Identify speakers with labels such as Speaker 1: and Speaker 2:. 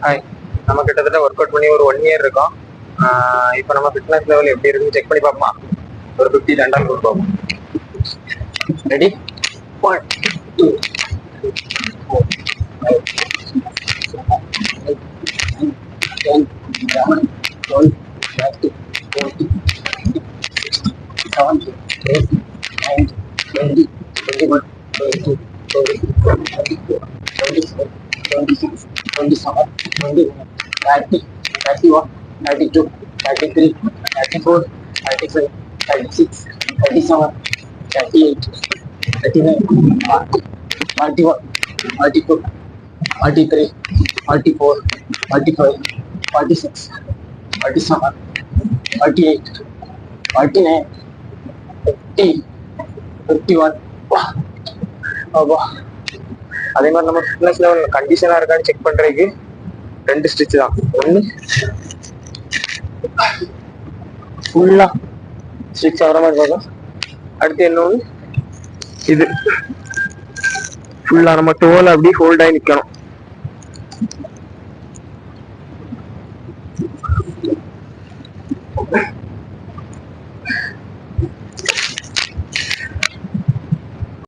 Speaker 1: Hi, நம்ம கிட்டத்தட்ட work out பண்ணி ஒரு 1 இயர் இருக்கும். இப்போ நம்ம ஃபிட்னஸ் லெவல் எப்படி இருக்குன்னு செக் பண்ணி பார்ப்போமா? ஒரு 50 டண்டால் கொடுப்போம். ரெடி? 1 2 4 5 10 11 12 13 14 17 18 19 20 21 22 23 24 25 26 27 28 30 31 32 33 34 35 36 37 38 39 40 41 42 43 44 45 46 47 48 49 50 51. அப்பா, அதே மாதிரி நம்ம ஃபிட்னஸ் லெவல் கண்டிஷனா இருக்கான்னு செக் பண்றதுக்கு 2 ஸ்டிச் தான். ஒன்று ஃபுல்லா ஸ்டிச் ஆகிற மாதிரி பார்க்கும். அடுத்து இன்னொன்று இது ஃபுல்லா நம்ம டோல் அப்படி ஹோல்ட் ஆகி நிக்கணும்.